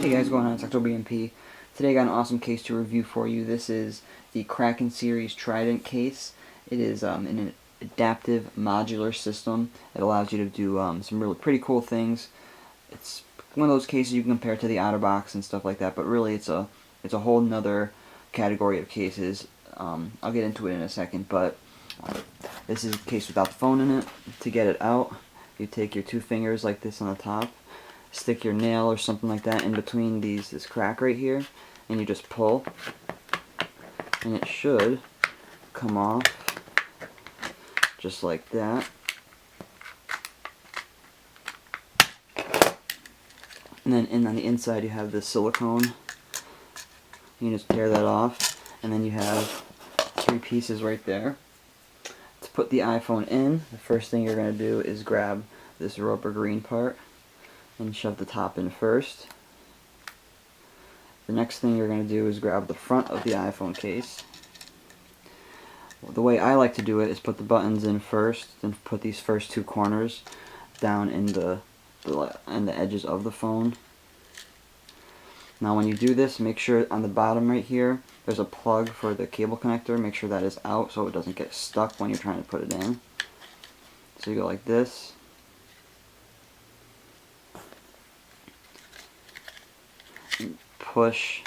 Hey guys, what's going on? It's October EMP. Today I got an awesome case to review for you. This is the Kraken series Trident case. It is an adaptive modular system. It allows you to do some really pretty cool things. It's one of those cases you can compare to the OtterBox and stuff like that, but really it's a whole nother category of cases. I'll get into it in a second, but this is a case without the phone in it. To get it out, you take your two fingers like this on the top, stick your nail or something like that in between this crack right here, and you just pull, and it should come off just like that. And then on the inside you have this silicone. You can just tear that off, and then you have three pieces right there. To put the iPhone in, the first thing you're going to do is grab this rubber green part and shove the top in first. The next thing you're going to do is grab the front of the iPhone case. The way I like to do it is put the buttons in first, then put these first two corners down in the edges of the phone. Now when you do this, make sure on the bottom right here there's a plug for the cable connector. Make sure that is out so it doesn't get stuck when you're trying to put it in. So you go like this. And push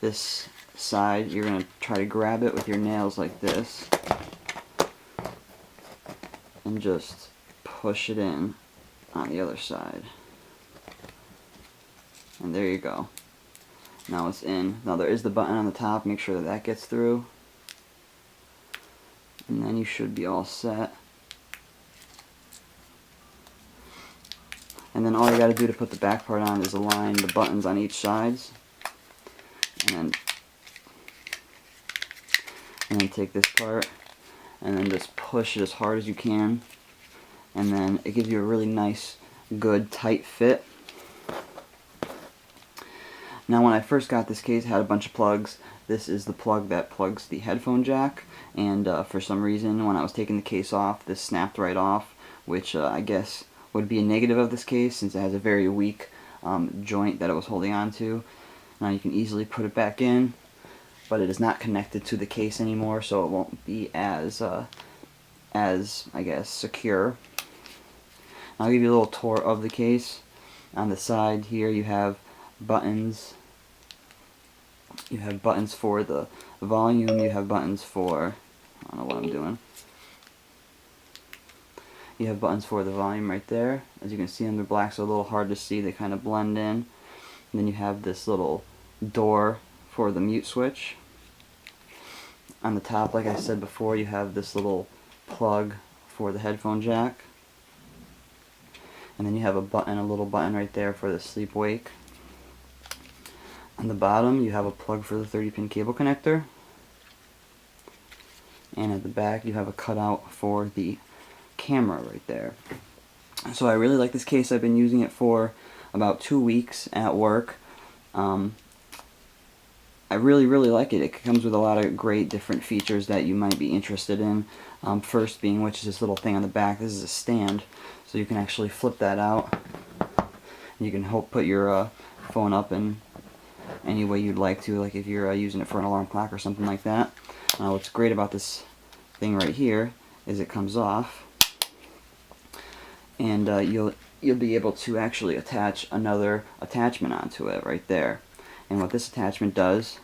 this side. You're going to try to grab it with your nails like this and just push it in on the other side. And there you go. Now it's in. Now there is the button on the top. Make sure that gets through. And then you should be all set. And then all you got to do to put the back part on is align the buttons on each sides. And then take this part and then just push it as hard as you can. And then it gives you a really nice, good, tight fit. Now when I first got this case, it had a bunch of plugs. This is the plug that plugs the headphone jack, and for some reason when I was taking the case off, this snapped right off, which I guess would be a negative of this case since it has a very weak joint that it was holding on to. Now you can easily put it back in, but it is not connected to the case anymore, so it won't be as I guess, secure. I'll give you a little tour of the case. On the side here you have buttons. You have buttons for the volume. You have buttons for, I don't know what I'm doing. You have buttons for the volume right there. As you can see, them, they're black, so a little hard to see. They kind of blend in. And then you have this little door for the mute switch. On the top, like I said before, you have this little plug for the headphone jack. And then you have a little button right there for the sleep-wake. On the bottom, you have a plug for the 30-pin cable connector. And at the back, you have a cutout for the camera right there. So I really like this case. I've been using it for about 2 weeks at work. I really like it. It comes with a lot of great different features that you might be interested in. First being, which is this little thing on the back. This is a stand, so you can actually flip that out. You can put your phone up in any way you'd like to, like if you're using it for an alarm clock or something like that. What's great about this thing right here is it comes off, and you'll be able to actually attach another attachment onto it right there. And what this attachment does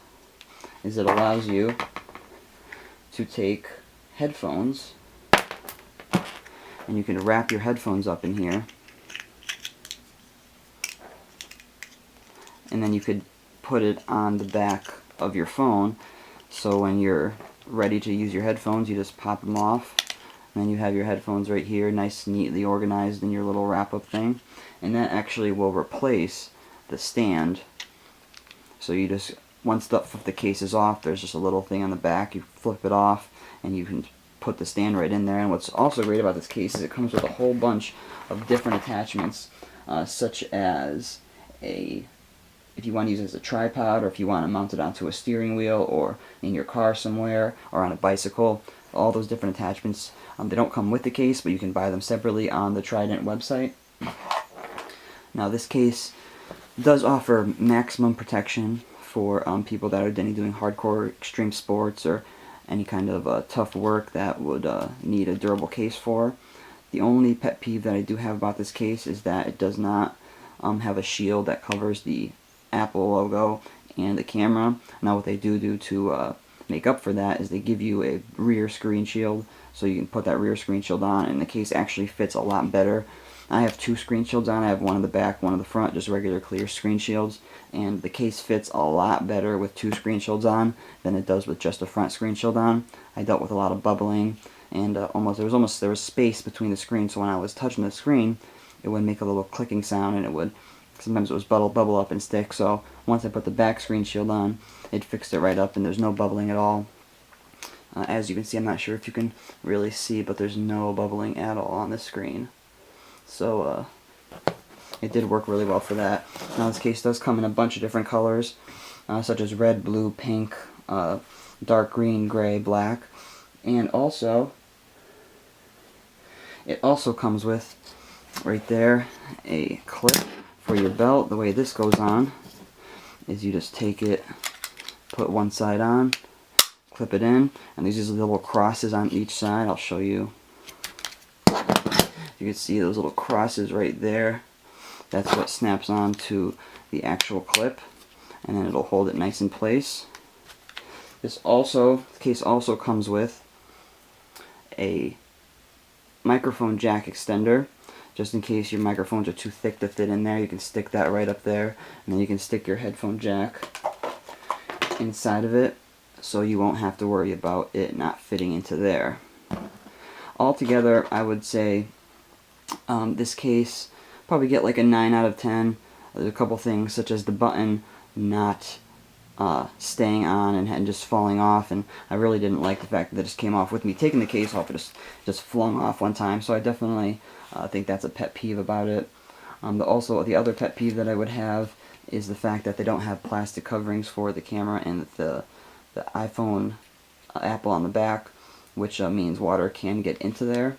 is it allows you to take headphones, and you can wrap your headphones up in here, and then you could put it on the back of your phone, so when you're ready to use your headphones, you just pop them off, and then you have your headphones right here, nice, neatly organized in your little wrap-up thing. And that actually will replace the stand. So you just, once the case is off, there's just a little thing on the back, you flip it off, and you can put the stand right in there. And what's also great about this case is it comes with a whole bunch of different attachments, such as if you want to use it as a tripod, or if you want to mount it onto a steering wheel, or in your car somewhere, or on a bicycle. All those different attachments. They don't come with the case, but you can buy them separately on the Trident website. Now this case It does offer maximum protection for people that are doing hardcore extreme sports or any kind of tough work that would need a durable case for. The only pet peeve that I do have about this case is that it does not have a shield that covers the Apple logo and the camera. Now what they do to make up for that is they give you a rear screen shield, so you can put that rear screen shield on, and the case actually fits a lot better. I have two screen shields on. I have one in the back, one in the front, just regular clear screen shields, and the case fits a lot better with two screen shields on than it does with just a front screen shield on. I dealt with a lot of bubbling, and there was space between the screens, so when I was touching the screen, it would make a little clicking sound, and sometimes it was bubble up and stick. So once I put the back screen shield on, it fixed it right up, and there's no bubbling at all. As you can see, I'm not sure if you can really see, but there's no bubbling at all on the screen. So it did work really well for that. Now this case does come in a bunch of different colors, such as red, blue, pink, dark green, gray, black, and also it also comes with right there a clip for your belt. The way this goes on is you just take it, put one side on, clip it in, and these are little crosses on each side. I'll show you. You can see those little crosses right there. That's what snaps on to the actual clip, and then it'll hold it nice in place. The case also comes with a microphone jack extender, just in case your microphones are too thick to fit in there. You can stick that right up there, and then you can stick your headphone jack inside of it, so you won't have to worry about it not fitting into there. Altogether, I would say this case probably get like a 9 out of 10. There's a couple things, such as the button not staying on and just falling off, and I really didn't like the fact that it just came off with me taking the case off. It just flung off one time, so I definitely think that's a pet peeve about it. Also, the other pet peeve that I would have is the fact that they don't have plastic coverings for the camera and the iPhone Apple on the back, which means water can get into there.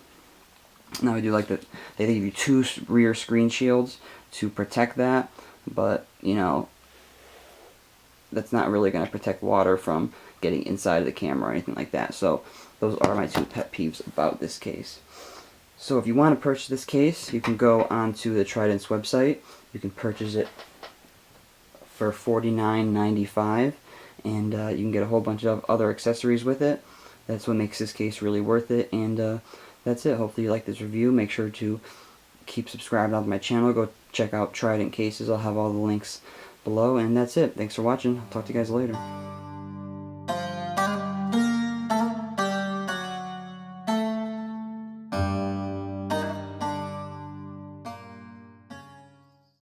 Now I do like that they give you two rear screen shields to protect that, but you know, that's not really going to protect water from getting inside of the camera or anything like that. So those are my two pet peeves about this case. So if you want to purchase this case, you can go onto the Trident's website. You can purchase it for $49.95, and you can get a whole bunch of other accessories with it. That's what makes this case really worth it, and that's it. Hopefully you like this review. Make sure to keep subscribed to my channel. Go check out Trident cases. I'll have all the links below, and that's it. Thanks for watching. I'll talk to you guys later.